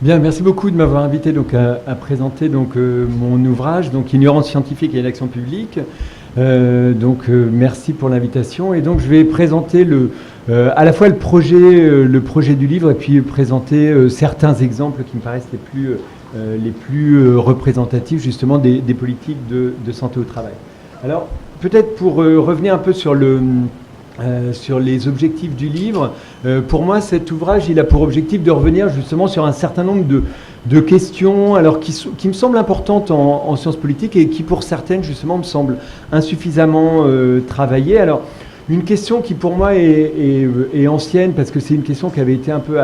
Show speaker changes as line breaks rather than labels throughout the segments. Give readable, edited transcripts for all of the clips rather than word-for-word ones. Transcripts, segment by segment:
Bien, merci beaucoup de m'avoir invité donc à présenter mon ouvrage, donc Ignorance scientifique et l'action publique. Merci pour l'invitation. Et donc je vais présenter à la fois le projet du livre et puis présenter certains exemples qui me paraissent les plus représentatifs justement des politiques de santé au travail. Alors peut-être pour revenir un peu sur les objectifs du livre. Pour moi, cet ouvrage, il a pour objectif de revenir justement sur un certain nombre de questions alors qui me semblent importantes en sciences politiques et qui, pour certaines, justement, me semblent insuffisamment travaillées. Alors, une question qui, pour moi, est ancienne, parce que c'est une question qui avait été un peu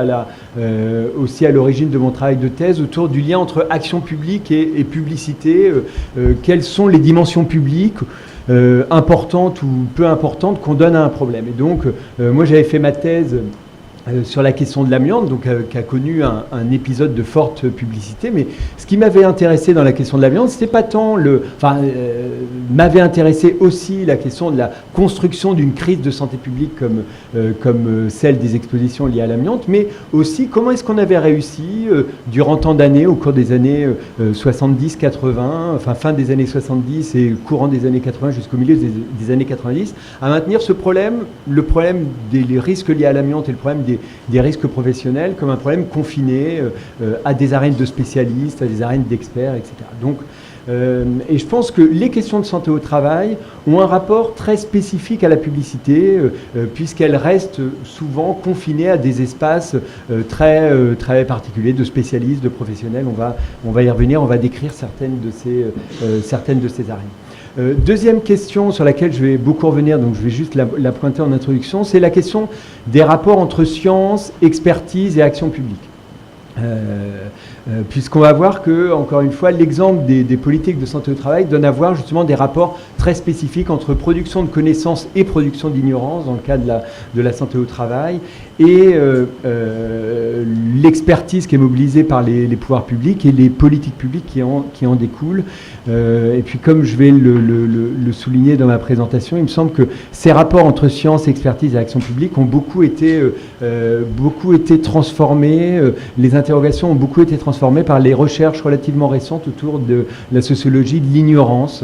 aussi à l'origine de mon travail de thèse, autour du lien entre action publique et publicité. Quelles sont les dimensions publiques importantes ou peu importantes qu'on donne à un problème. Et donc, moi, j'avais fait ma thèse sur la question de l'amiante, donc qui a connu un épisode de forte publicité. Mais ce qui m'avait intéressé dans la question de l'amiante, c'était pas tant m'avait intéressé aussi la question de la construction d'une crise de santé publique comme celle des expositions liées à l'amiante, mais aussi comment est-ce qu'on avait réussi durant tant d'années, au cours des années 70-80, enfin fin des années 70 et courant des années 80 jusqu'au milieu des années 90, à maintenir le problème des risques liés à l'amiante et le problème des risques professionnels comme un problème confiné à des arènes de spécialistes, à des arènes d'experts, etc. Donc, et je pense que les questions de santé au travail ont un rapport très spécifique à la publicité, puisqu'elles restent souvent confinées à des espaces très particuliers, de spécialistes, de professionnels. On va y revenir, on va décrire certaines de ces arènes. Deuxième question sur laquelle je vais beaucoup revenir, donc je vais juste la pointer en introduction, c'est la question des rapports entre science, expertise et action publique. Puisqu'on va voir que, encore une fois, l'exemple des politiques de santé au travail donne à voir justement des rapports très spécifiques entre production de connaissances et production d'ignorance dans le cas de la santé au travail et l'expertise qui est mobilisée par les pouvoirs publics et les politiques publiques qui en découlent. Et puis comme je vais le souligner dans ma présentation, il me semble que ces rapports entre science, expertise et action publique ont beaucoup été transformés, les interrogations ont beaucoup été transformées par les recherches relativement récentes autour de la sociologie de l'ignorance.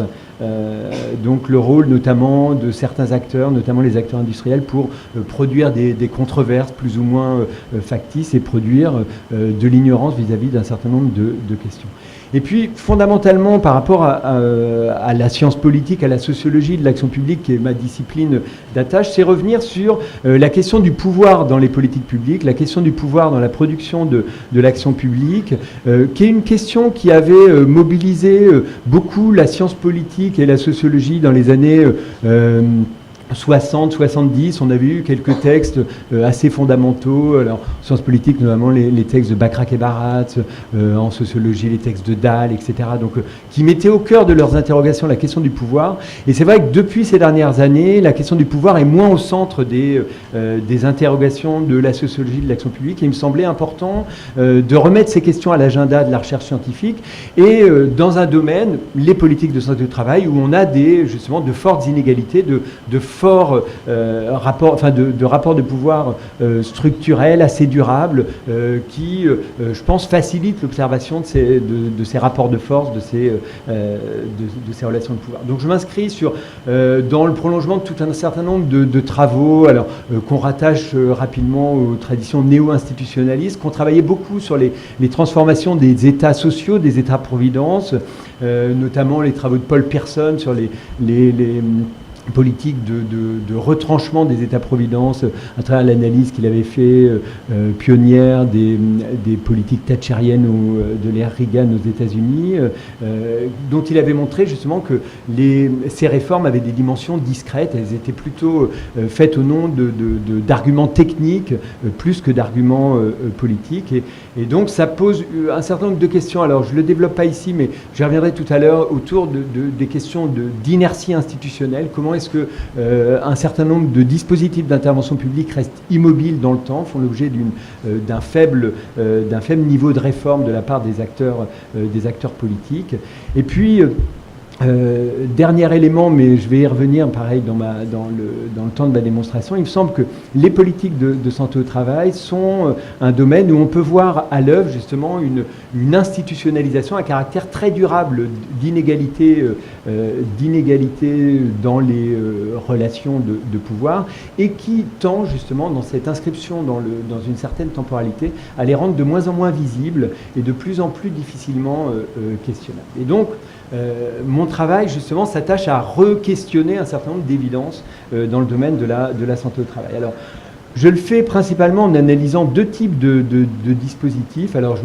Donc le rôle notamment de certains acteurs, notamment les acteurs industriels, pour produire des controverses plus ou moins factices et produire de l'ignorance vis-à-vis d'un certain nombre de questions. Et puis, fondamentalement, par rapport à la science politique, à la sociologie de l'action publique, qui est ma discipline d'attache, c'est revenir sur la question du pouvoir dans les politiques publiques, la question du pouvoir dans la production de l'action publique, qui est une question qui avait mobilisé beaucoup la science politique et la sociologie dans les années 60, 70, on avait eu quelques textes assez fondamentaux. Alors, en sciences politiques, notamment les textes de Bachrach et Barat, en sociologie, les textes de Dahl, etc. Donc, qui mettaient au cœur de leurs interrogations la question du pouvoir. Et c'est vrai que depuis ces dernières années, la question du pouvoir est moins au centre des interrogations de la sociologie de l'action publique. Et il me semblait important de remettre ces questions à l'agenda de la recherche scientifique et dans un domaine, les politiques de santé au travail, où on a justement de fortes inégalités, de forts rapports de pouvoir structurels, assez durables, qui, je pense, facilitent l'observation de ces rapports de force, de ces relations de pouvoir. Donc je m'inscris dans le prolongement de tout un certain nombre de travaux qu'on rattache rapidement aux traditions néo-institutionnalistes, qu'on travaillait beaucoup sur les transformations des États sociaux, des États-providence, notamment les travaux de Paul Pearson sur les politique de retranchement des États-providence à travers l'analyse qu'il avait fait pionnière des politiques thatchériennes de l'ère Reagan aux États-Unis, dont il avait montré justement que ces réformes avaient des dimensions discrètes. Elles étaient plutôt faites au nom d'arguments techniques plus que d'arguments politiques. Et donc ça pose un certain nombre de questions. Alors je ne le développe pas ici, mais j'y reviendrai tout à l'heure autour des questions d'inertie institutionnelle. Comment est-ce qu'un certain nombre de dispositifs d'intervention publique restent immobiles dans le temps, font l'objet d'un faible niveau de réforme de la part des acteurs politiques. Et puis Dernier élément, mais je vais y revenir pareil dans le temps de ma démonstration, il me semble que les politiques de santé au travail sont un domaine où on peut voir à l'œuvre justement une institutionnalisation à caractère très durable d'inégalité dans les relations de pouvoir et qui tend justement dans cette inscription dans une certaine temporalité à les rendre de moins en moins visibles et de plus en plus difficilement questionnables. Et donc, mon travail, justement, s'attache à re-questionner un certain nombre d'évidences dans le domaine de la santé au travail. Alors, je le fais principalement en analysant deux types de dispositifs. Alors, je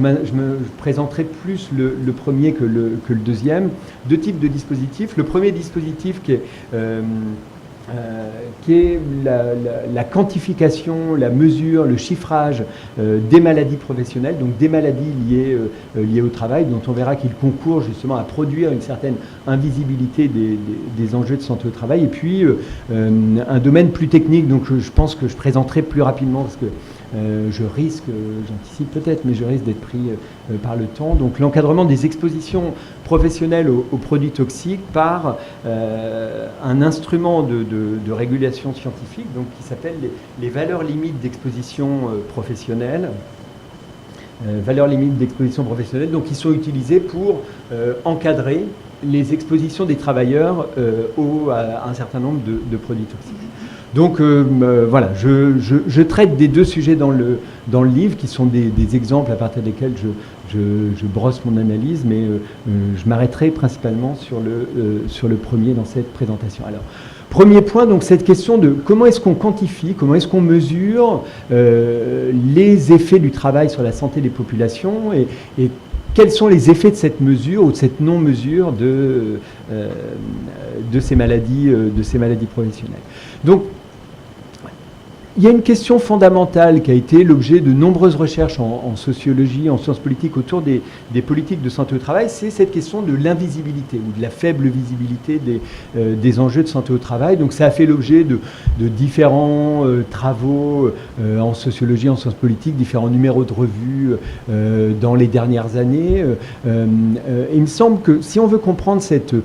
présenterai plus le premier que le deuxième. Deux types de dispositifs. Le premier dispositif qui est la quantification, la mesure, le chiffrage des maladies professionnelles, donc des maladies liées au travail, dont on verra qu'ils concourent justement à produire une certaine invisibilité des enjeux de santé au travail. Et puis, un domaine plus technique, donc je pense que je présenterai plus rapidement, parce que je risque, j'anticipe peut-être, mais je risque d'être pris par le temps. Donc l'encadrement des expositions professionnelles aux produits toxiques par un instrument de régulation scientifique donc, qui s'appelle les valeurs limites d'exposition professionnelle. Valeurs limites d'exposition professionnelle, donc qui sont utilisées pour encadrer les expositions des travailleurs à un certain nombre de produits toxiques. Donc voilà, je traite des deux sujets dans le livre, qui sont des exemples à partir desquels je brosse mon analyse, mais je m'arrêterai principalement sur le premier dans cette présentation. Alors, premier point, donc cette question de comment est-ce qu'on quantifie, comment est-ce qu'on mesure les effets du travail sur la santé des populations et quels sont les effets de cette mesure ou de cette non-mesure de ces maladies professionnelles. Donc, il y a une question fondamentale qui a été l'objet de nombreuses recherches en sociologie, en sciences politiques autour des politiques de santé au travail, c'est cette question de l'invisibilité ou de la faible visibilité des enjeux de santé au travail. Donc ça a fait l'objet de différents travaux en sociologie, en sciences politiques, différents numéros de revues dans les dernières années. Il me semble que si on veut comprendre cette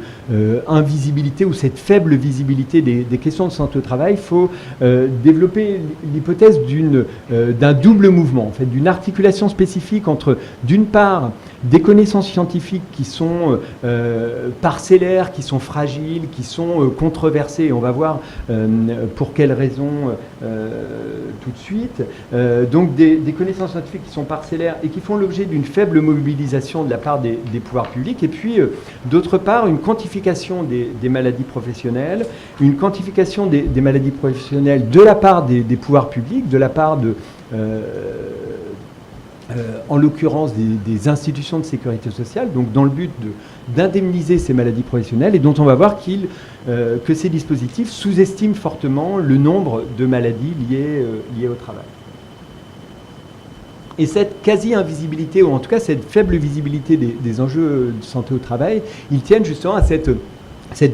invisibilité ou cette faible visibilité des questions de santé au travail, il faut développer l'hypothèse d'un double mouvement, en fait, d'une articulation spécifique entre, d'une part, des connaissances scientifiques qui sont parcellaires, qui sont fragiles, qui sont controversées. On va voir pour quelles raisons tout de suite. Donc des connaissances scientifiques qui sont parcellaires et qui font l'objet d'une faible mobilisation de la part des pouvoirs publics. Et puis, d'autre part, une quantification des maladies professionnelles, une quantification des maladies professionnelles de la part des pouvoirs publics, de la part en l'occurrence des institutions de sécurité sociale, donc dans le but d'indemniser ces maladies professionnelles, et dont on va voir que ces dispositifs sous-estiment fortement le nombre de maladies liées au travail. Et cette quasi-invisibilité, ou en tout cas cette faible visibilité des enjeux de santé au travail, ils tiennent justement à cette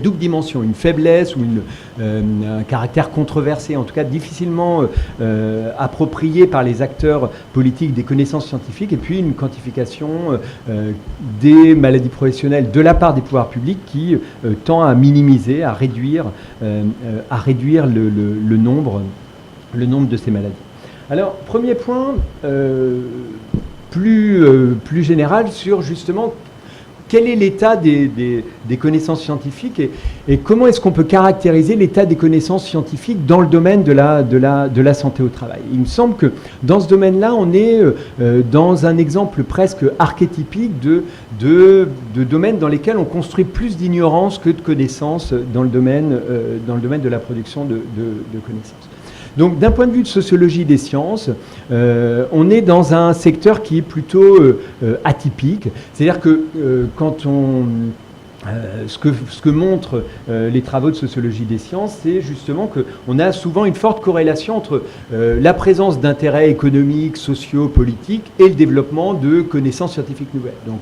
double dimension, une faiblesse ou un caractère controversé, en tout cas difficilement approprié par les acteurs politiques des connaissances scientifiques, et puis une quantification des maladies professionnelles de la part des pouvoirs publics qui tend à minimiser, à réduire le nombre de ces maladies. Alors, premier point plus général sur justement quel est l'état des connaissances scientifiques et comment est-ce qu'on peut caractériser l'état des connaissances scientifiques dans le domaine de la santé au travail. Il me semble que dans ce domaine-là, on est dans un exemple presque archétypique de domaines dans lesquels on construit plus d'ignorance que de connaissances dans le domaine de la production de connaissances. Donc, d'un point de vue de sociologie des sciences, on est dans un secteur qui est plutôt atypique. C'est-à-dire que quand ce que montrent les travaux de sociologie des sciences, c'est justement qu'on a souvent une forte corrélation entre la présence d'intérêts économiques, sociaux, politiques et le développement de connaissances scientifiques nouvelles. Donc,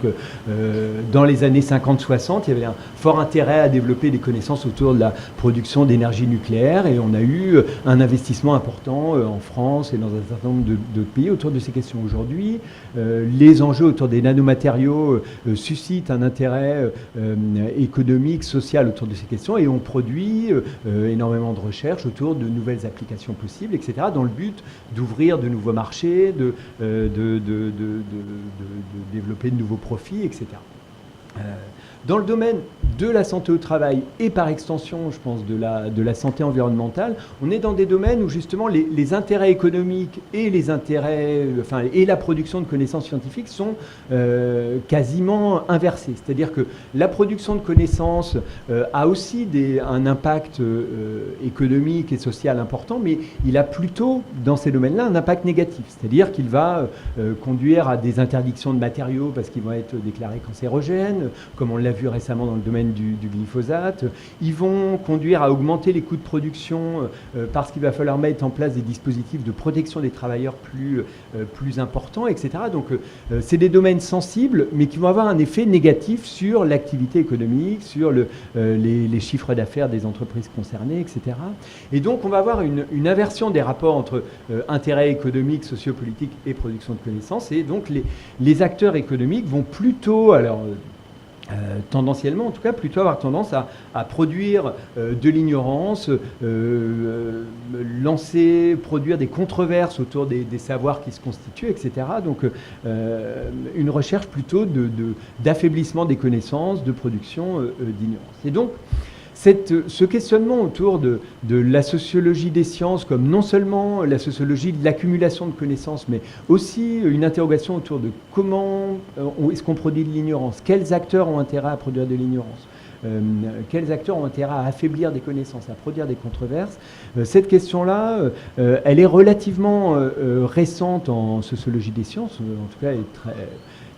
dans les années 50-60, il y avait un fort intérêt à développer des connaissances autour de la production d'énergie nucléaire et on a eu un investissement important en France et dans un certain nombre d'autres pays autour de ces questions. Aujourd'hui, les enjeux autour des nanomatériaux suscitent un intérêt économique, sociale autour de ces questions, et on produit énormément de recherches autour de nouvelles applications possibles, etc., dans le but d'ouvrir de nouveaux marchés, de développer de nouveaux profits, etc. Dans le domaine de la santé au travail et par extension, je pense, de la santé environnementale, on est dans des domaines où justement les intérêts économiques et les intérêts, et la production de connaissances scientifiques sont quasiment inversés. C'est-à-dire que la production de connaissances a aussi un impact économique et social important, mais il a plutôt, dans ces domaines-là, un impact négatif. C'est-à-dire qu'il va conduire à des interdictions de matériaux parce qu'ils vont être déclarés cancérogènes, comme on l'a vu récemment dans le domaine du glyphosate. Ils vont conduire à augmenter les coûts de production parce qu'il va falloir mettre en place des dispositifs de protection des travailleurs plus importants, etc. Donc c'est des domaines sensibles, mais qui vont avoir un effet négatif sur l'activité économique, sur les chiffres d'affaires des entreprises concernées, etc. Et donc on va avoir une inversion des rapports entre intérêts économiques, sociopolitiques et production de connaissances. Et donc les acteurs économiques vont plutôt, tendanciellement en tout cas, plutôt avoir tendance à produire de l'ignorance, produire des controverses autour des savoirs qui se constituent, etc. Donc une recherche plutôt d'affaiblissement des connaissances, de production d'ignorance. Et donc ce questionnement autour de la sociologie des sciences comme non seulement la sociologie de l'accumulation de connaissances, mais aussi une interrogation autour de comment est-ce qu'on produit de l'ignorance, quels acteurs ont intérêt à produire de l'ignorance, quels acteurs ont intérêt à affaiblir des connaissances, à produire des controverses. Cette question-là, elle est relativement récente en sociologie des sciences, en tout cas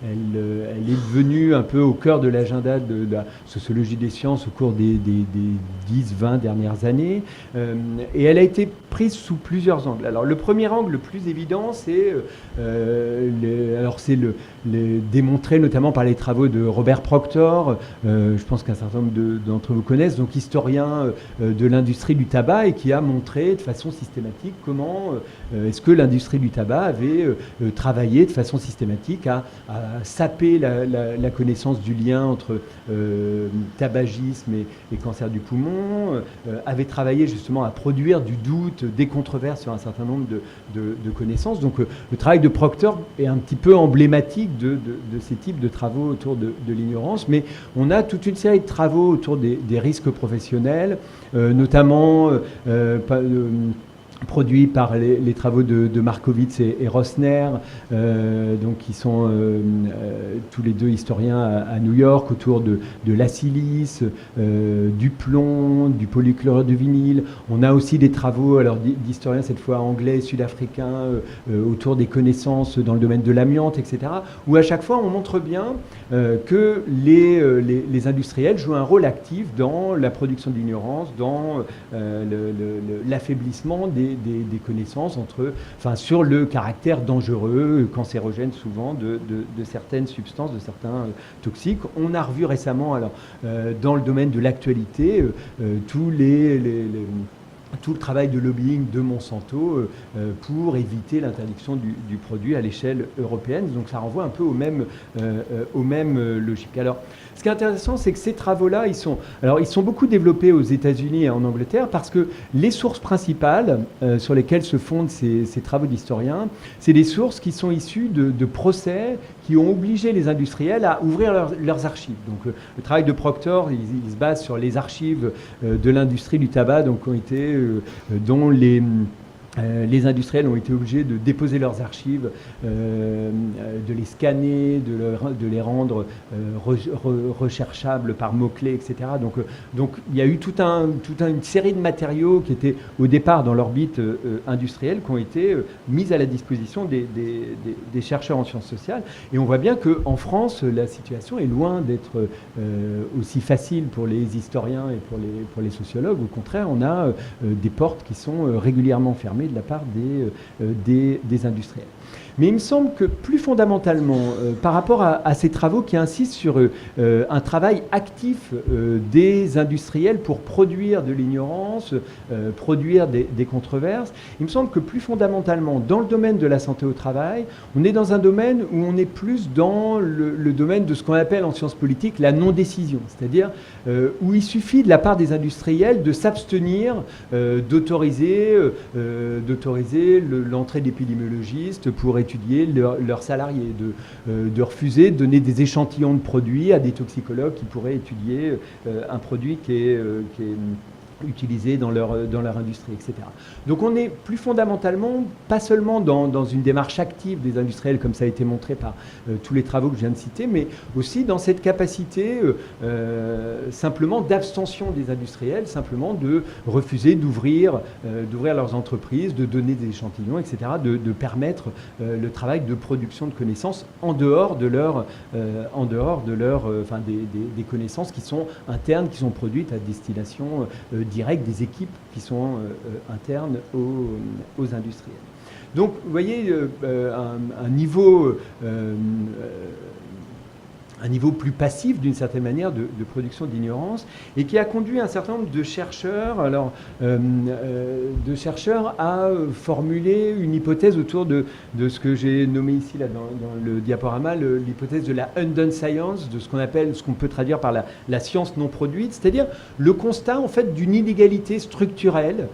elle est devenue un peu au cœur de l'agenda de la sociologie des sciences au cours des 10-20 dernières années. Et elle a été prise sous plusieurs angles. Alors le premier angle le plus évident, c'est démontré notamment par les travaux de Robert Proctor, je pense qu'un certain nombre d'entre vous connaissent, donc historien de l'industrie du tabac, et qui a montré de façon systématique comment est-ce que l'industrie du tabac avait travaillé de façon systématique à saper la connaissance du lien entre tabagisme et cancer du poumon, avait travaillé justement à produire du doute, des controverses sur un certain nombre de connaissances. Donc le travail de Proctor est un petit peu emblématique de ces types de travaux autour de l'ignorance, mais on a toute une série de travaux autour des risques professionnels, notamment produits par les travaux de Markowitz et Rosner, donc qui sont tous les deux historiens à New York, autour de la silice, du plomb, du polychlorure de vinyle. On a aussi des travaux d'historiens, cette fois anglais et sud-africains, autour des connaissances dans le domaine de l'amiante, etc., où à chaque fois on montre bien que les industriels jouent un rôle actif dans la production d'ignorance, dans l'affaiblissement des connaissances sur le caractère dangereux, cancérogène souvent, de certaines substances, de certains toxiques. On a revu récemment, dans le domaine de l'actualité, tout le travail de lobbying de Monsanto pour éviter l'interdiction du produit à l'échelle européenne. Donc ça renvoie un peu aux mêmes logiques. Alors, ce qui est intéressant, c'est que ces travaux-là, ils sont beaucoup développés aux États-Unis et en Angleterre, parce que les sources principales sur lesquelles se fondent ces travaux d'historiens, c'est des sources qui sont issues de procès qui ont obligé les industriels à ouvrir leurs archives. Donc le travail de Proctor, il se base sur les archives de l'industrie du tabac, donc dont les industriels ont été obligés de déposer leurs archives, de les scanner, de les rendre recherchables par mots-clés, etc. Donc il y a eu toute une série de matériaux qui étaient au départ dans l'orbite industrielle, qui ont été mis à la disposition des chercheurs en sciences sociales. Et on voit bien qu'en France, la situation est loin d'être aussi facile pour les historiens et pour les sociologues. Au contraire, on a des portes qui sont régulièrement fermées de la part des industriels. Mais il me semble que plus fondamentalement, par rapport à ces travaux qui insistent sur un travail actif des industriels pour produire de l'ignorance, produire des controverses, il me semble que plus fondamentalement, dans le domaine de la santé au travail, on est dans un domaine où on est plus dans le domaine de ce qu'on appelle en sciences politiques la non-décision, c'est-à-dire où il suffit de la part des industriels de s'abstenir d'autoriser l'entrée d'épidémiologistes pour étudier leurs salariés, de refuser de donner des échantillons de produits à des toxicologues qui pourraient étudier un produit qui est utilisés dans leur industrie, etc. Donc on est plus fondamentalement, pas seulement dans une démarche active des industriels, comme ça a été montré par tous les travaux que je viens de citer, mais aussi dans cette capacité simplement d'abstention des industriels, simplement de refuser d'ouvrir leurs entreprises, de donner des échantillons, etc., de permettre le travail de production de connaissances en dehors de des connaissances qui sont internes, qui sont produites à destination direct des équipes qui sont internes aux industriels. Donc, vous voyez, un niveau plus passif, d'une certaine manière, de production d'ignorance, et qui a conduit un certain nombre de chercheurs, à formuler une hypothèse autour de ce que j'ai nommé ici, là, dans le diaporama, l'hypothèse de la undone science, de ce qu'on peut traduire par la science non produite, c'est-à-dire le constat, en fait, d'une inégalité structurelle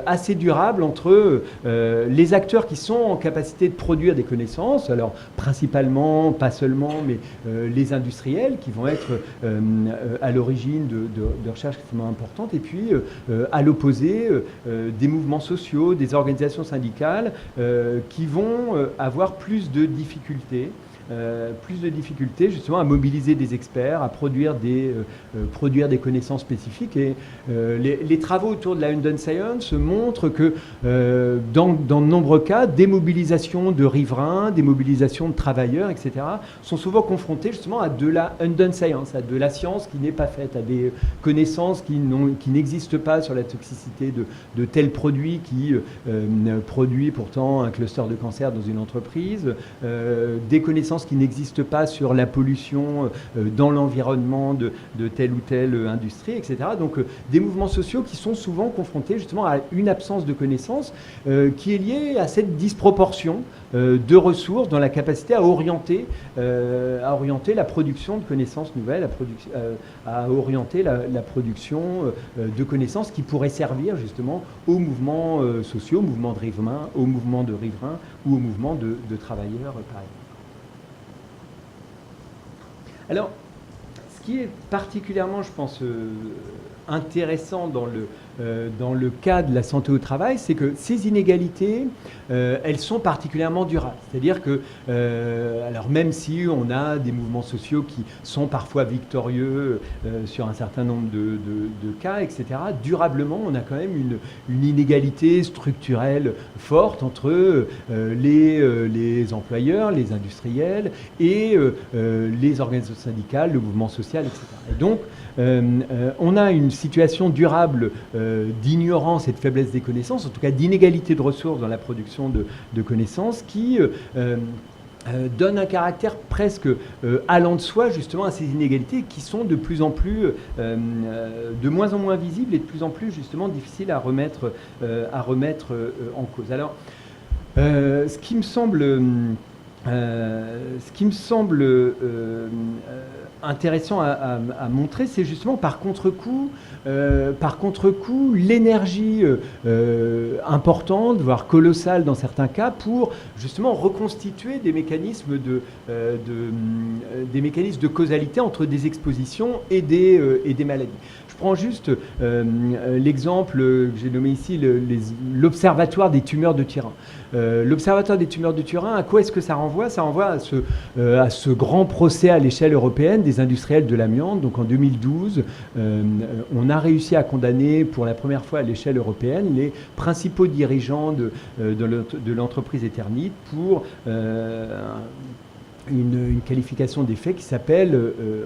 assez durable entre les acteurs qui sont en capacité de produire des connaissances, alors principalement, pas seulement, mais les industriels qui vont être à l'origine de recherches extrêmement importantes, et puis à l'opposé des mouvements sociaux, des organisations syndicales qui vont avoir plus de difficultés justement à mobiliser des experts, à produire des connaissances spécifiques. Et les travaux autour de la undone science montrent que dans de nombreux cas, des mobilisations de riverains, des mobilisations de travailleurs, etc., sont souvent confrontées justement à de la undone science, à de la science qui n'est pas faite, à des connaissances qui n'existent pas sur la toxicité de tel produit qui produit pourtant un cluster de cancer dans une entreprise, des connaissances qui n'existent pas sur la pollution dans l'environnement de telle ou telle industrie, etc. Donc des mouvements sociaux qui sont souvent confrontés justement à une absence de connaissances qui est liée à cette disproportion de ressources dans la capacité à orienter la production de connaissances nouvelles, à orienter la production de connaissances qui pourraient servir justement aux mouvements sociaux, aux mouvements de riverains, ou aux mouvements de travailleurs, par exemple. Alors, ce qui est particulièrement, je pense, intéressant dans le cas de la santé au travail, c'est que ces inégalités, elles sont particulièrement durables. C'est-à-dire que, alors même si on a des mouvements sociaux qui sont parfois victorieux sur un certain nombre de cas, etc., durablement, on a quand même une inégalité structurelle forte entre les employeurs, les industriels et les organisations syndicales, le mouvement social, etc. Et donc, on a une situation durable d'ignorance et de faiblesse des connaissances, en tout cas d'inégalité de ressources dans la production de connaissances, qui donne un caractère presque allant de soi justement à ces inégalités qui sont de plus en plus, de moins en moins visibles et de plus en plus justement difficiles à remettre en cause. Alors, ce qui me semble intéressant à montrer, c'est justement par contre-coup l'énergie importante, voire colossale dans certains cas, pour justement reconstituer des mécanismes de causalité entre des expositions et des maladies. Je prends juste l'exemple que j'ai nommé ici, l'Observatoire des tumeurs de Turin. L'Observatoire des tumeurs de Turin, à quoi est-ce que ça renvoie? Ça renvoie à ce grand procès à l'échelle européenne des industriels de l'amiante. Donc en 2012, on a réussi à condamner pour la première fois à l'échelle européenne les principaux dirigeants de l'entreprise Eternit pour une qualification des faits qui s'appelle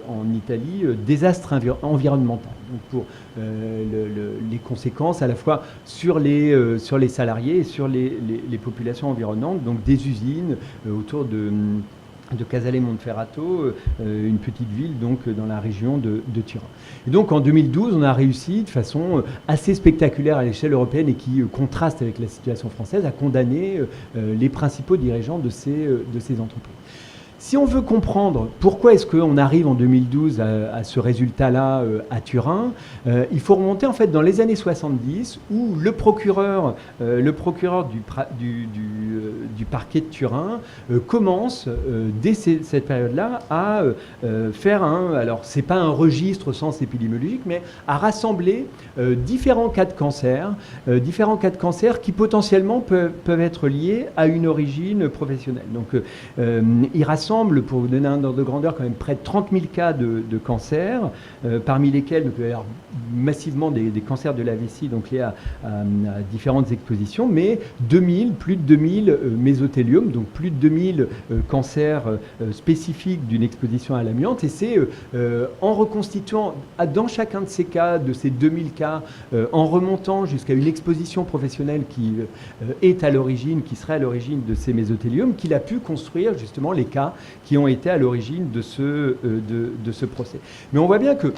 en Italie désastre environnemental. Donc pour les conséquences à la fois sur les salariés et sur les populations environnantes, donc des usines autour de Casale Monferrato, une petite ville donc dans la région de Turin. Et donc en 2012, on a réussi de façon assez spectaculaire à l'échelle européenne et qui contraste avec la situation française à condamner les principaux dirigeants de ces entreprises. Si on veut comprendre pourquoi est-ce qu'on arrive en 2012 à ce résultat-là à Turin, il faut remonter en fait dans les années 70 où le procureur du parquet de Turin commence dès cette période-là à faire alors c'est pas un registre au sens épidémiologique, mais à rassembler différents cas de cancer qui potentiellement peuvent être liés à une origine professionnelle. Donc il rassemble, pour vous donner un ordre de grandeur, quand même près de 30 000 cas de cancer, parmi lesquels il peut y avoir massivement des cancers de la vessie, donc liés à différentes expositions, mais plus de 2000 mésothéliums, donc plus de 2000 cancers spécifiques d'une exposition à l'amiante. Et c'est en reconstituant dans chacun de ces cas, de ces 2000 cas, en remontant jusqu'à une exposition professionnelle qui est à l'origine, qui serait à l'origine de ces mésothéliums, qu'il a pu construire justement les cas qui ont été à l'origine de ce procès. Mais on voit bien que,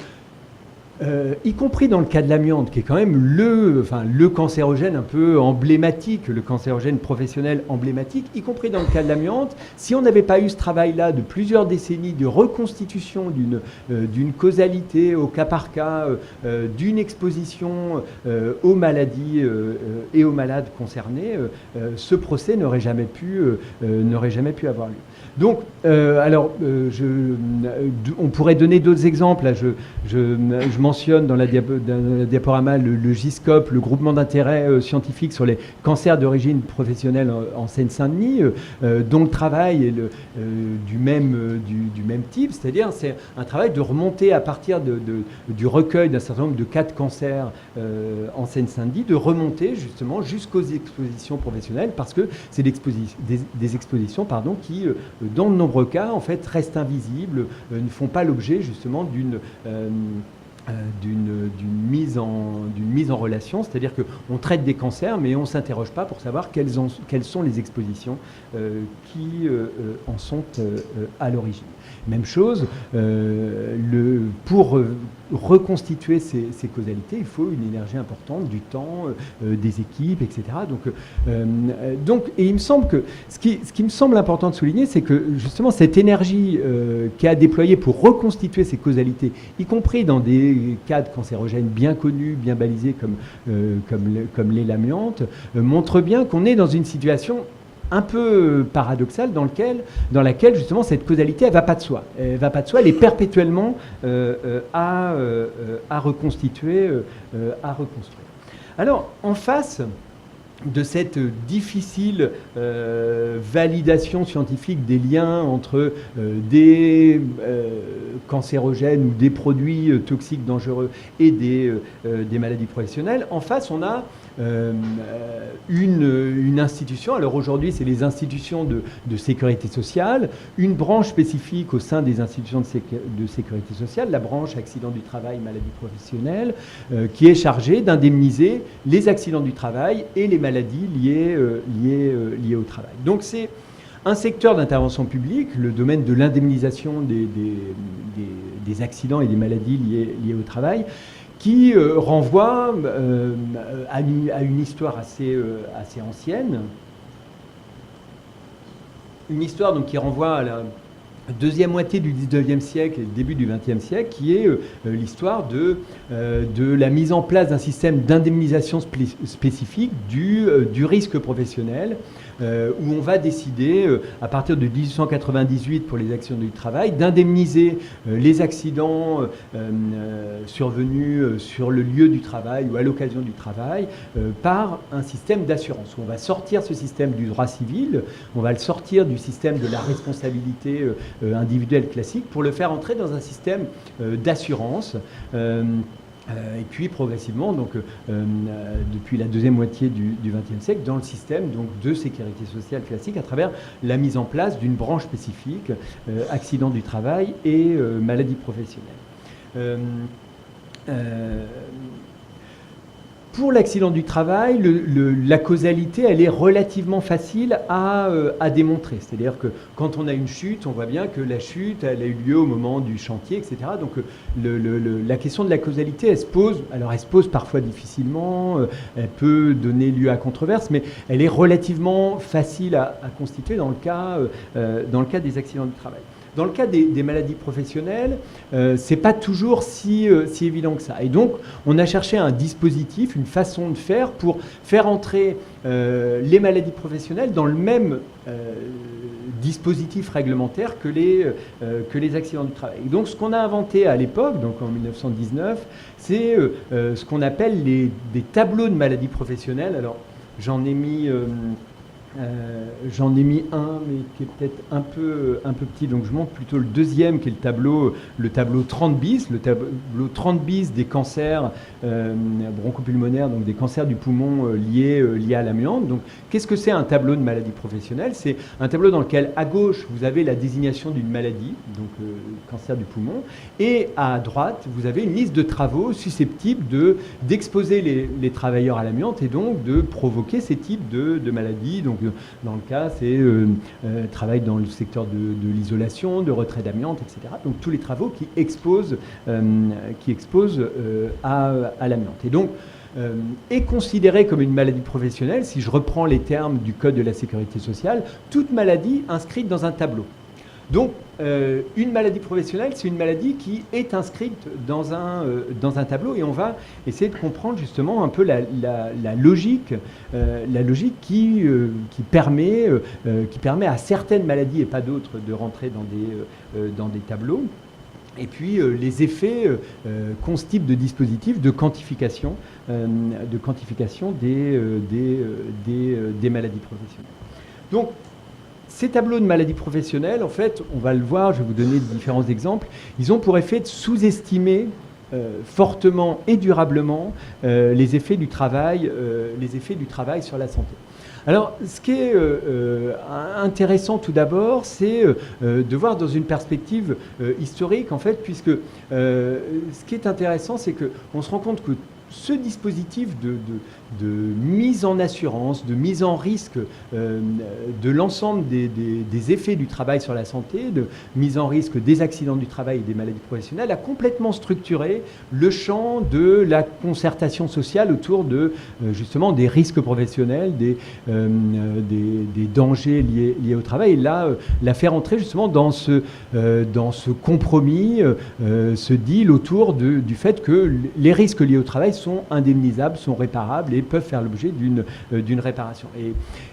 y compris dans le cas de l'amiante, qui est quand même le cancérogène un peu emblématique, le cancérogène professionnel emblématique, y compris dans le cas de l'amiante, si on n'avait pas eu ce travail-là de plusieurs décennies de reconstitution d'une causalité au cas par cas, d'une exposition aux maladies et aux malades concernés, ce procès n'aurait jamais pu avoir lieu. Donc, on pourrait donner d'autres exemples. Là, je mentionne dans la diaporama le GISCOP, le groupement d'intérêt scientifique sur les cancers d'origine professionnelle en Seine-Saint-Denis, dont le travail est du même type, c'est-à-dire c'est un travail de remonter à partir du recueil d'un certain nombre de cas de cancer en Seine-Saint-Denis, de remonter justement jusqu'aux expositions professionnelles, parce que c'est des expositions qui dans de nombreux cas, en fait, restent invisibles, ne font pas l'objet, justement, d'une mise en relation, c'est-à-dire qu'on traite des cancers, mais on ne s'interroge pas pour savoir quelles sont les expositions qui en sont à l'origine. Même chose, pour reconstituer ces causalités, il faut une énergie importante, du temps, des équipes, etc. Et il me semble que ce qui me semble important de souligner, c'est que justement cette énergie qui a déployée pour reconstituer ces causalités, y compris dans des cas de cancérogènes bien connus, bien balisés comme l'est l'amiante, montre bien qu'on est dans une situation un peu paradoxale dans laquelle justement cette causalité elle va pas de soi. Elle va pas de soi, elle est perpétuellement à reconstituer, à reconstruire. Alors en face de cette difficile validation scientifique des liens entre des cancérogènes ou des produits toxiques dangereux et des maladies professionnelles, en face on a une institution. Alors aujourd'hui, c'est les institutions de sécurité sociale, une branche spécifique au sein des institutions de sécurité sociale, la branche accidents du travail, maladies professionnelles, qui est chargée d'indemniser les accidents du travail et les maladies liées au travail. Donc c'est un secteur d'intervention publique, le domaine de l'indemnisation des accidents et des maladies liées au travail, qui renvoie à une histoire assez ancienne, une histoire donc, qui renvoie à la deuxième moitié du 19e siècle et le début du 20e siècle, qui est l'histoire de la mise en place d'un système d'indemnisation spécifique du risque professionnel, où on va décider, à partir de 1898 pour les accidents du travail, d'indemniser les accidents survenus sur le lieu du travail ou à l'occasion du travail par un système d'assurance. On va sortir ce système du droit civil, on va le sortir du système de la responsabilité individuelle classique pour le faire entrer dans un système d'assurance Et puis progressivement, donc, depuis la deuxième moitié du XXe siècle, dans le système donc, de sécurité sociale classique, à travers la mise en place d'une branche spécifique, accident du travail et maladie professionnelle. Pour l'accident du travail, la causalité, elle est relativement facile à démontrer. C'est-à-dire que quand on a une chute, on voit bien que la chute, elle a eu lieu au moment du chantier, etc. Donc la question de la causalité, elle se pose parfois difficilement, elle peut donner lieu à controverse, mais elle est relativement facile à constituer dans le cas des accidents du travail. Dans le cas des maladies professionnelles, c'est pas toujours si évident que ça. Et donc, on a cherché un dispositif, une façon de faire pour faire entrer les maladies professionnelles dans le même dispositif réglementaire que les accidents du travail. Et donc, ce qu'on a inventé à l'époque, donc en 1919, c'est ce qu'on appelle des tableaux de maladies professionnelles. Alors, j'en ai mis un, mais qui est peut-être un peu petit, donc je montre plutôt le deuxième, qui est le tableau 30 bis, le tableau 30 bis des cancers bronchopulmonaires, donc des cancers du poumon liés à l'amiante. Donc, qu'est-ce que c'est un tableau de maladie professionnelle? C'est un tableau dans lequel, à gauche, vous avez la désignation d'une maladie, donc cancer du poumon, et à droite, vous avez une liste de travaux susceptibles d'exposer les travailleurs à l'amiante et donc de provoquer ces types de maladies. Donc, dans le cas, c'est travail dans le secteur de l'isolation, de retrait d'amiante, etc. Donc tous les travaux qui exposent à l'amiante. Et donc, est considérée comme une maladie professionnelle, si je reprends les termes du Code de la sécurité sociale, toute maladie inscrite dans un tableau. Donc, une maladie professionnelle, c'est une maladie qui est inscrite dans un tableau, et on va essayer de comprendre justement un peu la logique qui permet à certaines maladies et pas d'autres de rentrer dans des tableaux. Et puis les effets qu'ont ce type de dispositif de quantification des maladies professionnelles. Donc, ces tableaux de maladies professionnelles, en fait, on va le voir, je vais vous donner différents exemples, ils ont pour effet de sous-estimer fortement et durablement les effets du travail sur la santé. Alors, ce qui est intéressant tout d'abord, c'est de voir dans une perspective historique, en fait, puisque ce qui est intéressant, c'est qu'on se rend compte que ce dispositif de mise en assurance, de mise en risque de l'ensemble des effets du travail sur la santé, de mise en risque des accidents du travail et des maladies professionnelles, a complètement structuré le champ de la concertation sociale autour justement des risques professionnels, des dangers liés au travail. Et là, la faire entrer justement dans ce compromis, ce deal autour du fait que les risques liés au travail sont indemnisables, sont réparables et peuvent faire l'objet d'une réparation.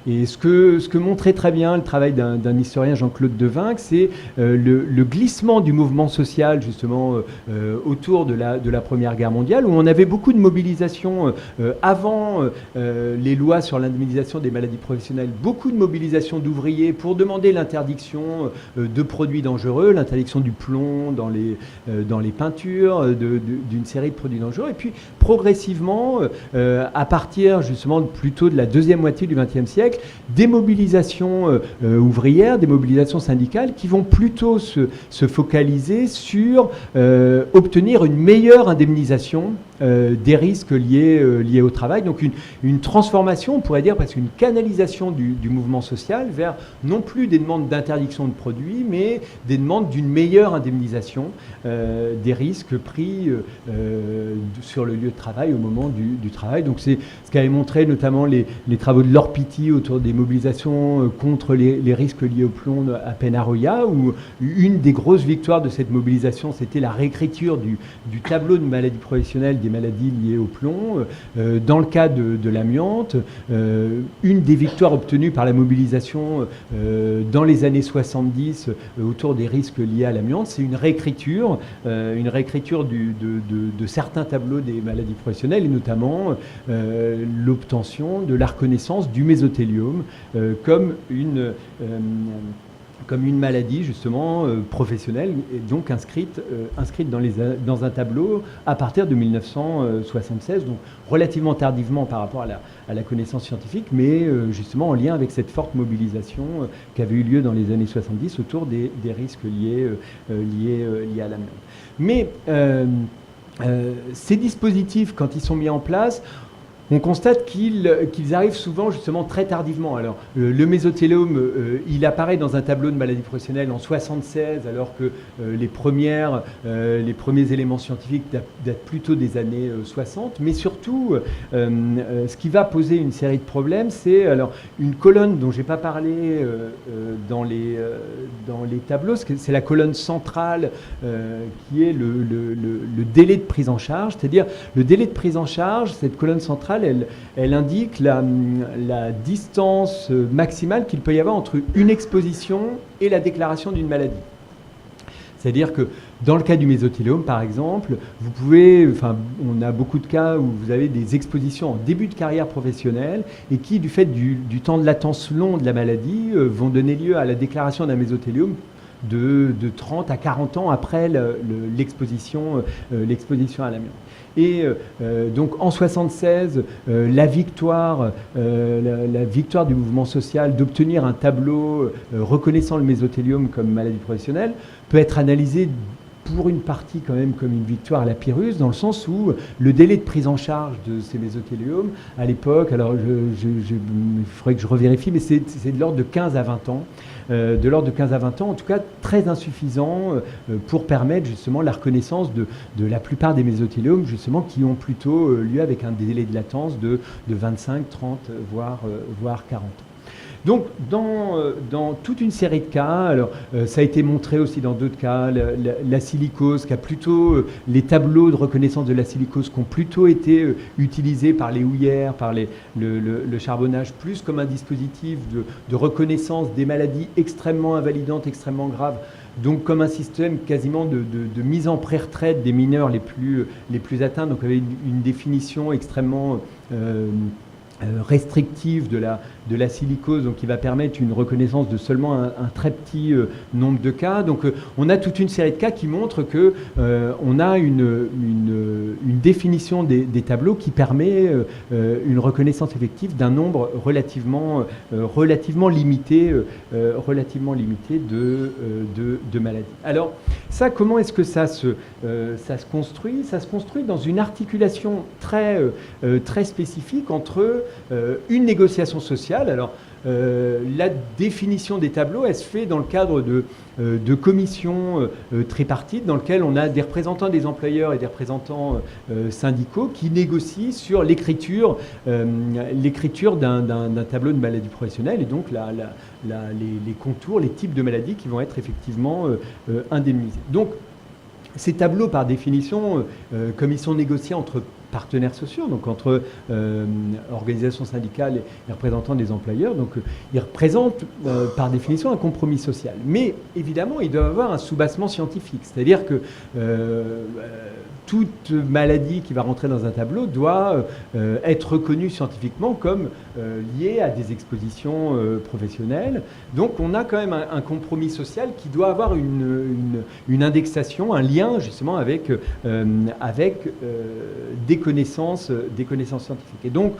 Et ce que montrait très bien le travail d'un historien, Jean-Claude Devinck, c'est le glissement du mouvement social justement autour de la Première Guerre mondiale, où on avait beaucoup de mobilisation avant les lois sur l'indemnisation des maladies professionnelles, beaucoup de mobilisation d'ouvriers pour demander l'interdiction de produits dangereux, l'interdiction du plomb dans les peintures, d'une série de produits dangereux. Et puis progressivement, à partir justement plutôt de la deuxième moitié du XXe siècle, des mobilisations ouvrières, des mobilisations syndicales qui vont plutôt se focaliser sur obtenir une meilleure indemnisation des risques liés au travail. Donc une transformation, on pourrait dire, parce qu'une canalisation du mouvement social vers non plus des demandes d'interdiction de produits, mais des demandes d'une meilleure indemnisation des risques pris sur le lieu de travail au moment du travail. Donc c'est ce qu'avaient montré notamment les travaux de Laure Pitti autour des mobilisations contre les risques liés au plomb à Peñarroya, où une des grosses victoires de cette mobilisation, c'était la réécriture du tableau de maladies professionnelles des maladies liées au plomb. Dans le cas de l'amiante, une des victoires obtenues par la mobilisation dans les années 70 autour des risques liés à l'amiante, c'est une réécriture de certains tableaux des maladies professionnelles, et notamment l'obtention de la reconnaissance du mésothéliome comme comme une maladie justement professionnelle, et donc inscrite dans un tableau à partir de 1976, donc relativement tardivement par rapport à la connaissance scientifique, mais justement en lien avec cette forte mobilisation qui avait eu lieu dans les années 70 autour des risques liés à l'amiante. Mais ces dispositifs, quand ils sont mis en place, on constate qu'ils arrivent souvent justement très tardivement. Alors, le mésothéliome, il apparaît dans un tableau de maladie professionnelle en 76, alors que les premiers éléments scientifiques datent plutôt des années 60. Mais surtout, ce qui va poser une série de problèmes, c'est alors une colonne dont je n'ai pas parlé dans les tableaux, c'est la colonne centrale qui est le délai de prise en charge. C'est-à-dire, le délai de prise en charge, cette colonne centrale, elle indique la distance maximale qu'il peut y avoir entre une exposition et la déclaration d'une maladie. C'est-à-dire que dans le cas du mésothéliome, par exemple, on a beaucoup de cas où vous avez des expositions en début de carrière professionnelle et qui, du fait du temps de latence long de la maladie, vont donner lieu à la déclaration d'un mésothéliome de 30 à 40 ans après l'exposition à l'amiante. Et donc en 76, la victoire du mouvement social d'obtenir un tableau reconnaissant le mésothéliome comme maladie professionnelle peut être analysée pour une partie quand même comme une victoire à la Pyrrhus, dans le sens où le délai de prise en charge de ces mésothéliomes, à l'époque, alors il faudrait que je revérifie, mais c'est de l'ordre de 15 à 20 ans. En tout cas très insuffisant pour permettre justement la reconnaissance de la plupart des mésothéliomes, justement, qui ont plutôt lieu avec un délai de latence de 25, 30, voire 40 ans. Donc, dans toute une série de cas, alors ça a été montré aussi dans d'autres cas, la silicose, qui a plutôt, les tableaux de reconnaissance de la silicose qui ont plutôt été utilisés par les houillères, par le charbonnage, plus comme un dispositif de reconnaissance des maladies extrêmement invalidantes, extrêmement graves, donc comme un système quasiment de mise en pré-retraite des mineurs les plus atteints, donc avec une définition extrêmement restrictive de la silicose, donc qui va permettre une reconnaissance de seulement un très petit nombre de cas. Donc on a toute une série de cas qui montrent que on a une définition des tableaux qui permet une reconnaissance effective d'un nombre relativement limité de maladies. Alors ça, comment est-ce que ça se construit? Ça se construit dans une articulation très spécifique entre une négociation sociale. Alors, la définition des tableaux, elle se fait dans le cadre de commissions tripartites dans lesquelles on a des représentants des employeurs et des représentants syndicaux qui négocient sur l'écriture d'un tableau de maladie professionnelle et donc les contours, les types de maladies qui vont être effectivement indemnisés. Donc, ces tableaux, par définition, comme ils sont négociés entre partenaires sociaux, donc entre organisations syndicales et représentants des employeurs, donc ils représentent par définition un compromis social. Mais évidemment, ils doivent avoir un soubassement scientifique, c'est-à-dire que toute maladie qui va rentrer dans un tableau doit être reconnue scientifiquement comme liée à des expositions professionnelles. Donc on a quand même un compromis social qui doit avoir une indexation, un lien justement avec des connaissances scientifiques. Et donc,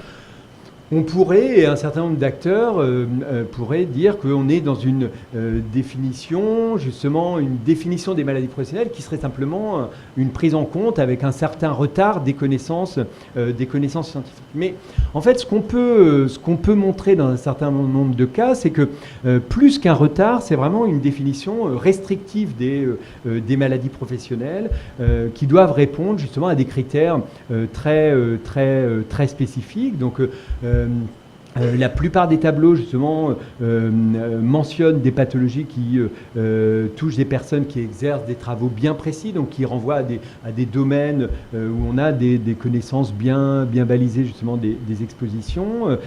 on pourrait, et un certain nombre d'acteurs pourraient dire qu'on est dans une définition des maladies professionnelles qui serait simplement une prise en compte avec un certain retard des connaissances scientifiques. Mais en fait, ce qu'on peut montrer dans un certain nombre de cas, c'est que plus qu'un retard, c'est vraiment une définition restrictive des maladies professionnelles qui doivent répondre justement à des critères très spécifiques. Donc, la plupart des tableaux, justement, mentionnent des pathologies qui touchent des personnes qui exercent des travaux bien précis, donc qui renvoient à des domaines où on a des connaissances bien balisées, justement, des expositions.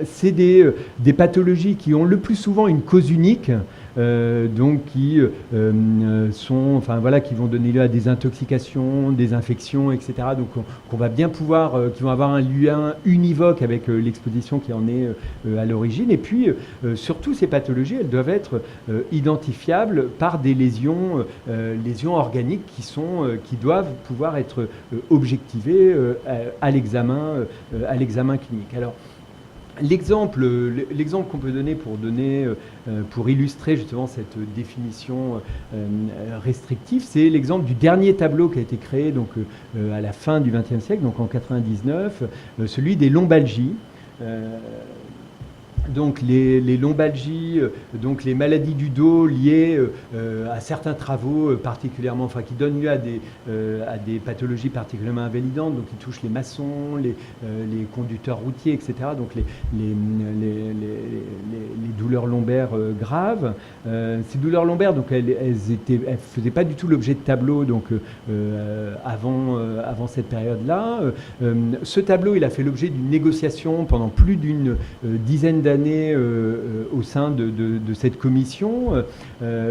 C'est des pathologies qui ont le plus souvent une cause unique, donc qui qui vont donner lieu à des intoxications, des infections, etc. Donc qui vont avoir un lien univoque avec l'exposition l'inflammation qui en est à l'origine. Et puis, surtout, ces pathologies, elles doivent être identifiables par des lésions organiques qui doivent pouvoir être objectivées à l'examen clinique. Alors, l'exemple qu'on peut donner pour illustrer justement cette définition restrictive, c'est l'exemple du dernier tableau qui a été créé donc, à la fin du XXe siècle, donc en 99, celui des lombalgies. Donc les lombalgies, donc les maladies du dos liées à certains travaux particulièrement, enfin qui donnent lieu à des pathologies particulièrement invalidantes, donc qui touchent les maçons, les conducteurs routiers, etc. Donc les douleurs lombaires graves. Ces douleurs lombaires, donc elles faisaient pas du tout l'objet de tableaux, donc avant cette période-là. Ce tableau, il a fait l'objet d'une négociation pendant plus d'une dizaine d'années au sein de cette commission,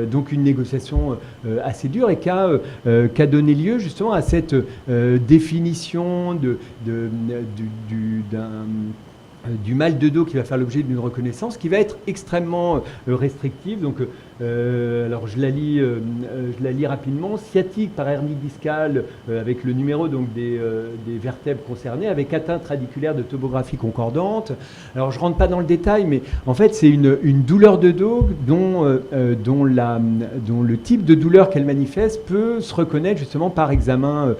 donc une négociation assez dure et qui a donné lieu justement à cette définition du mal de dos qui va faire l'objet d'une reconnaissance qui va être extrêmement restrictive. Donc, alors je la lis rapidement. Sciatique par hernie discale avec le numéro donc des vertèbres concernées, avec atteinte radiculaire de topographie concordante. Alors je rentre pas dans le détail, mais en fait c'est une douleur de dos dont le type de douleur qu'elle manifeste peut se reconnaître justement par examen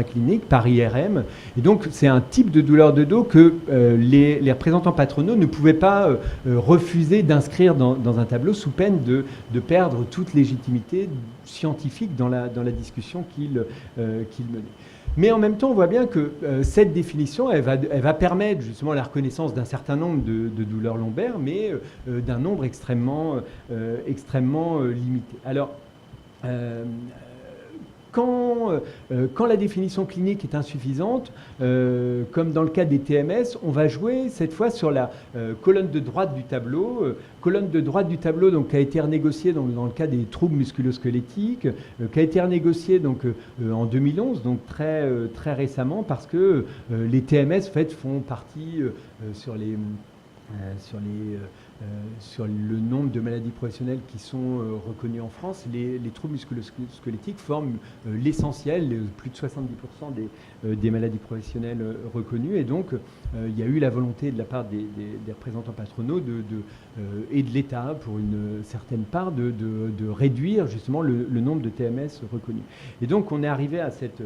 clinique, par IRM. Et donc c'est un type de douleur de dos que les représentants patronaux ne pouvaient pas refuser d'inscrire dans un tableau sous peine de perdre toute légitimité scientifique dans la discussion qu'ils menaient. Mais en même temps, on voit bien que cette définition, elle va permettre justement la reconnaissance d'un certain nombre de douleurs lombaires, mais d'un nombre extrêmement limité. Alors, quand la définition clinique est insuffisante, comme dans le cas des TMS, on va jouer cette fois sur la colonne de droite du tableau. Colonne de droite du tableau donc, qui a été renégociée dans le cas des troubles musculo-squelettiques, qui a été renégociée donc, en 2011, donc très récemment, parce que les TMS en fait, font partie sur le nombre de maladies professionnelles qui sont reconnues en France. Les troubles musculo-squelettiques forment l'essentiel, plus de 70% des maladies professionnelles reconnues. Et donc, il y a eu la volonté de la part des représentants patronaux et de l'État, pour une certaine part, de réduire justement le nombre de TMS reconnus. Et donc, on est arrivé à cette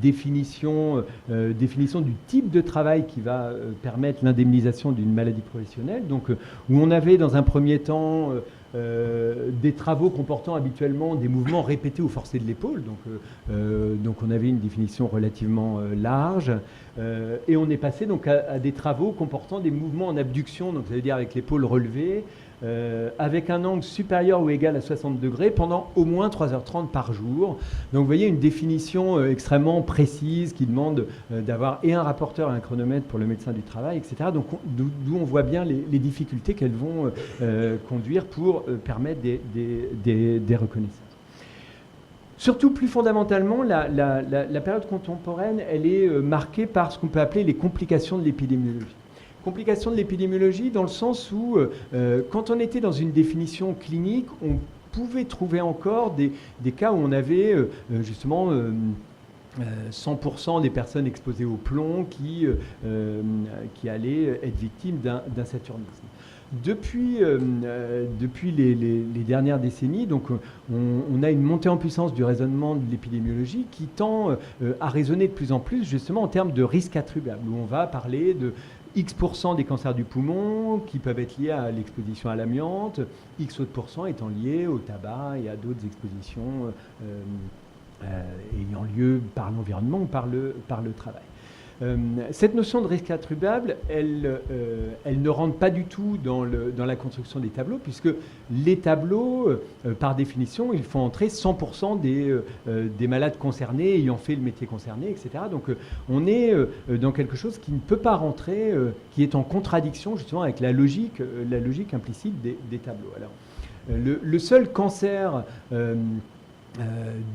définition du type de travail qui va permettre l'indemnisation d'une maladie professionnelle, donc, où on avait dans un premier temps des travaux comportant habituellement des mouvements répétés ou forcés de l'épaule, donc on avait une définition relativement large, et on est passé donc à des travaux comportant des mouvements en abduction, donc ça veut dire avec l'épaule relevée, avec un angle supérieur ou égal à 60 degrés pendant au moins 3h30 par jour. Donc vous voyez une définition extrêmement précise qui demande d'avoir et un rapporteur et un chronomètre pour le médecin du travail, etc. Donc d'où on voit bien les difficultés qu'elles vont conduire pour permettre des reconnaissances. Surtout, plus fondamentalement, la période contemporaine, elle est marquée par ce qu'on peut appeler les complications de l'épidémiologie. Complications de l'épidémiologie dans le sens où, quand on était dans une définition clinique, on pouvait trouver encore des cas où on avait justement 100% des personnes exposées au plomb qui allaient être victimes d'un saturnisme. Depuis les dernières décennies, donc, on a une montée en puissance du raisonnement de l'épidémiologie qui tend à raisonner de plus en plus justement en termes de risques attribuables, où on va parler de X% des cancers du poumon qui peuvent être liés à l'exposition à l'amiante, X autres % étant liés au tabac et à d'autres expositions ayant lieu par l'environnement ou par le travail. Cette notion de risque attribuable, elle ne rentre pas du tout dans la construction des tableaux, puisque les tableaux, par définition, ils font entrer 100% des malades concernés, ayant fait le métier concerné, etc. Donc on est dans quelque chose qui ne peut pas rentrer, qui est en contradiction justement avec la logique implicite des tableaux. Alors, le seul cancer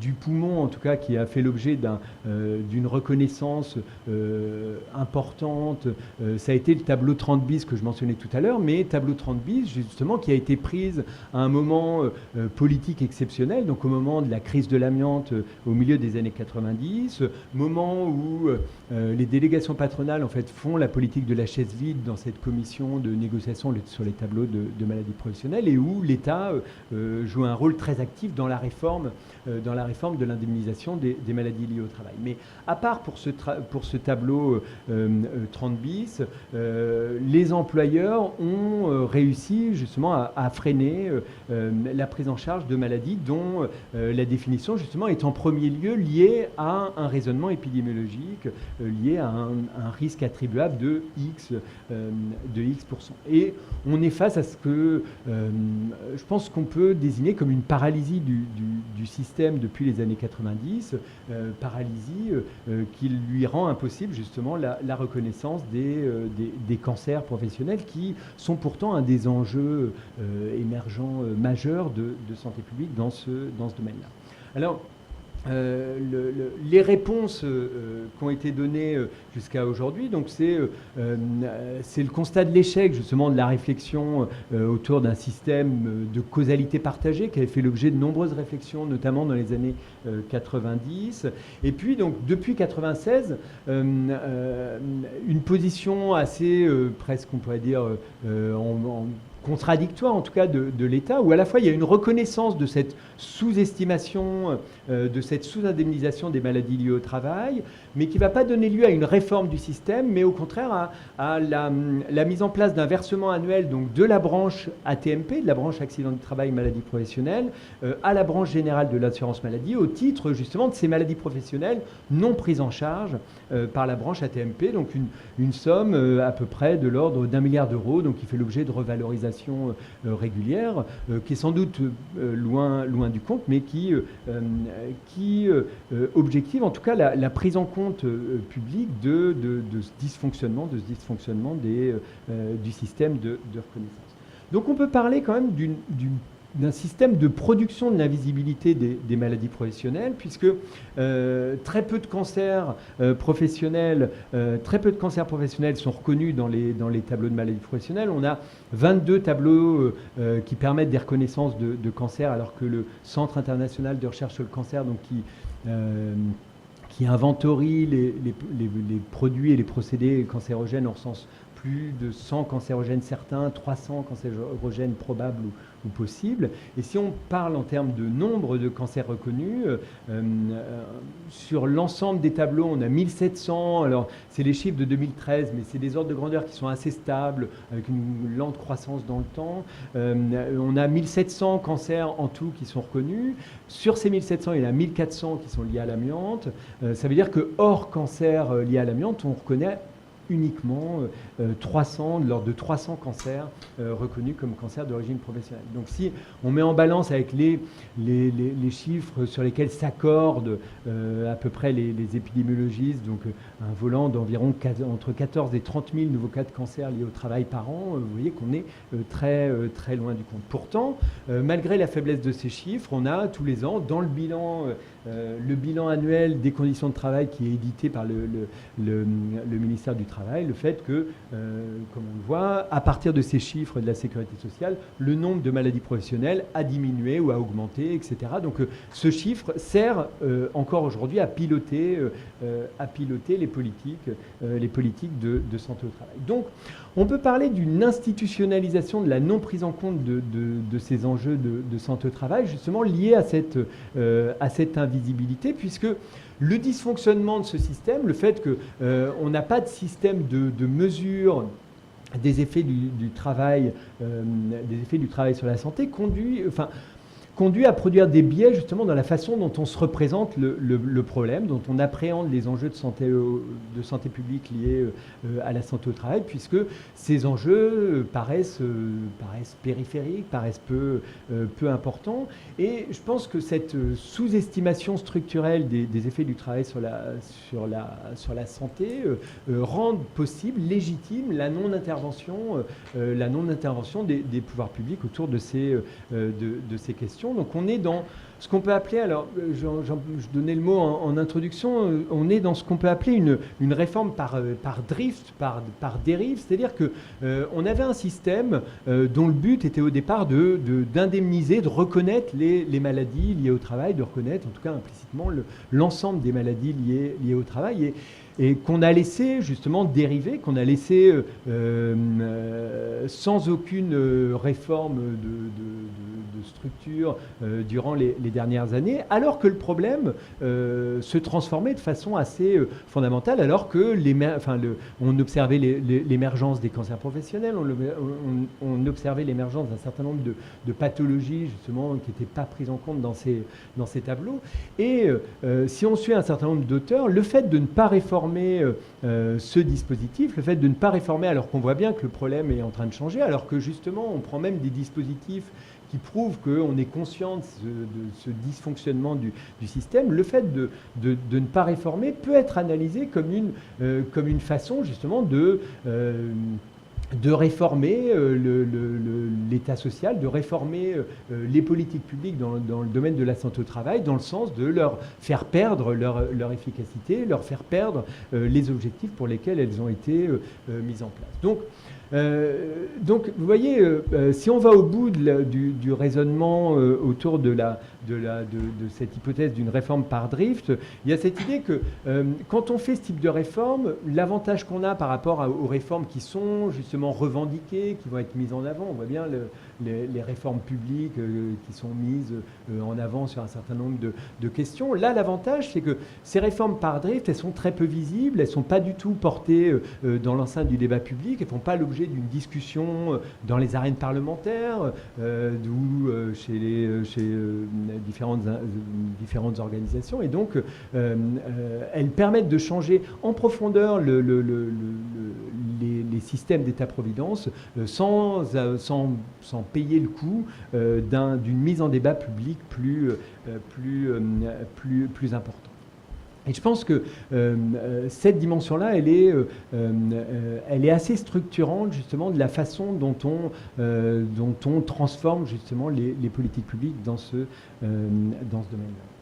du poumon, en tout cas, qui a fait l'objet d'une reconnaissance importante. Ça a été le tableau 30 bis que je mentionnais tout à l'heure, mais tableau 30 bis, justement, qui a été prise à un moment politique exceptionnel, donc au moment de la crise de l'amiante au milieu des années 90, moment où les délégations patronales, en fait, font la politique de la chaise vide dans cette commission de négociation sur les tableaux de maladies professionnelles, et où l'État joue un rôle très actif dans la réforme de l'indemnisation des maladies liées au travail. Mais à part pour ce tableau 30 bis, les employeurs ont réussi justement à freiner la prise en charge de maladies dont la définition justement est en premier lieu liée à un raisonnement épidémiologique, lié à un risque attribuable de X%. Et on est face à ce que je pense qu'on peut désigner comme une paralysie du système depuis les années 90, paralysie qui lui rend impossible justement la reconnaissance des cancers professionnels qui sont pourtant un des enjeux émergents majeurs de santé publique dans ce domaine-là. Alors, les réponses qui ont été données jusqu'à aujourd'hui, donc c'est le constat de l'échec justement de la réflexion autour d'un système de causalité partagée qui avait fait l'objet de nombreuses réflexions, notamment dans les années 90. Et puis donc depuis 96, une position assez presque on pourrait dire contradictoire en tout cas de l'État, où à la fois il y a une reconnaissance de cette sous-estimation, de cette sous-indemnisation des maladies liées au travail, mais qui ne va pas donner lieu à une réforme du système, mais au contraire à la mise en place d'un versement annuel donc de la branche AT-MP, de la branche accident du travail maladie professionnelle, à la branche générale de l'assurance maladie, au titre justement de ces maladies professionnelles non prises en charge par la branche AT-MP, donc une somme à peu près de l'ordre d'1 milliard d'euros, donc qui fait l'objet de revalorisation régulière, qui est sans doute loin du compte, mais qui objective en tout cas la prise en compte publique de ce dysfonctionnement, du système de reconnaissance. Donc on peut parler quand même d'un système de production de l'invisibilité des maladies professionnelles, puisque très peu de cancers professionnels sont reconnus dans les tableaux de maladies professionnelles. On a 22 tableaux qui permettent des reconnaissances de cancers, alors que le Centre international de recherche sur le cancer, donc qui inventorie les produits et les procédés cancérogènes, en recense plus de 100 cancérogènes certains, 300 cancérogènes probables ou possibles. Et si on parle en termes de nombre de cancers reconnus, sur l'ensemble des tableaux, on a 1700. Alors, c'est les chiffres de 2013, mais c'est des ordres de grandeur qui sont assez stables, avec une lente croissance dans le temps. On a 1700 cancers en tout qui sont reconnus. Sur ces 1700, il y en a 1400 qui sont liés à l'amiante. Ça veut dire que hors cancer lié à l'amiante, on reconnaît uniquement 300, de l'ordre de 300 cancers reconnus comme cancers d'origine professionnelle. Donc si on met en balance avec les chiffres sur lesquels s'accordent à peu près les épidémiologistes, donc un volant d'environ entre 14 et 30 000 nouveaux cas de cancer liés au travail par an, vous voyez qu'on est très loin du compte. Pourtant, malgré la faiblesse de ces chiffres, on a tous les ans dans le bilan annuel des conditions de travail qui est édité par le ministère du Travail, le fait que, comme on le voit, à partir de ces chiffres de la sécurité sociale, le nombre de maladies professionnelles a diminué ou a augmenté, etc. Donc ce chiffre sert encore aujourd'hui à piloter les politiques de santé au travail. Donc on peut parler d'une institutionnalisation de la non prise en compte de ces enjeux de santé au travail, justement liés à cette invisibilité, puisque le dysfonctionnement de ce système, le fait qu'on n'a pas de système de mesure des effets du travail sur la santé, conduit à produire des biais justement dans la façon dont on se représente le problème, dont on appréhende les enjeux de santé publique liés à la santé au travail, puisque ces enjeux paraissent périphériques, paraissent peu importants. Et je pense que cette sous-estimation structurelle des effets du travail sur la santé rend possible, légitime, la non-intervention des pouvoirs publics autour de ces questions. discussion. Donc on est dans ce qu'on peut appeler, alors je donnais le mot en introduction, on est dans ce qu'on peut appeler une réforme par drift, par dérive, c'est-à-dire qu'on avait un système dont le but était au départ d'indemniser, de reconnaître les maladies liées au travail, de reconnaître en tout cas implicitement l'ensemble des maladies liées au travail. Et qu'on a laissé justement dériver, qu'on a laissé sans aucune réforme de structure durant les dernières années, alors que le problème se transformait de façon assez fondamentale, alors que on observait l'émergence des cancers professionnels, on observait l'émergence d'un certain nombre de pathologies justement qui n'étaient pas prises en compte dans ces tableaux. Et si on suit un certain nombre d'auteurs, le fait de ne pas réformer ce dispositif, le fait de ne pas réformer alors qu'on voit bien que le problème est en train de changer, alors que justement on prend même des dispositifs qui prouvent qu'on est conscient de ce dysfonctionnement du système, le fait de ne pas réformer peut être analysé comme une façon justement de réformer l'État social, de réformer les politiques publiques dans le domaine de la santé au travail, dans le sens de leur faire perdre leur efficacité, leur faire perdre les objectifs pour lesquels elles ont été mises en place. Donc, vous voyez, si on va au bout du raisonnement autour de cette hypothèse d'une réforme par drift, il y a cette idée que quand on fait ce type de réforme, l'avantage qu'on a par rapport aux réformes qui sont justement revendiquées, qui vont être mises en avant, on voit bien les réformes publiques qui sont mises en avant sur un certain nombre de questions. Là, l'avantage, c'est que ces réformes par drift, elles sont très peu visibles, elles ne sont pas du tout portées dans l'enceinte du débat public, elles ne font pas l'objet d'une discussion dans les arènes parlementaires ou chez différentes organisations. Et donc, elles permettent de changer en profondeur les systèmes d'État-providence sans payer le coût d'une mise en débat public plus importante. Et je pense que cette dimension-là, elle est assez structurante justement de la façon dont on transforme justement les politiques publiques dans ce domaine-là.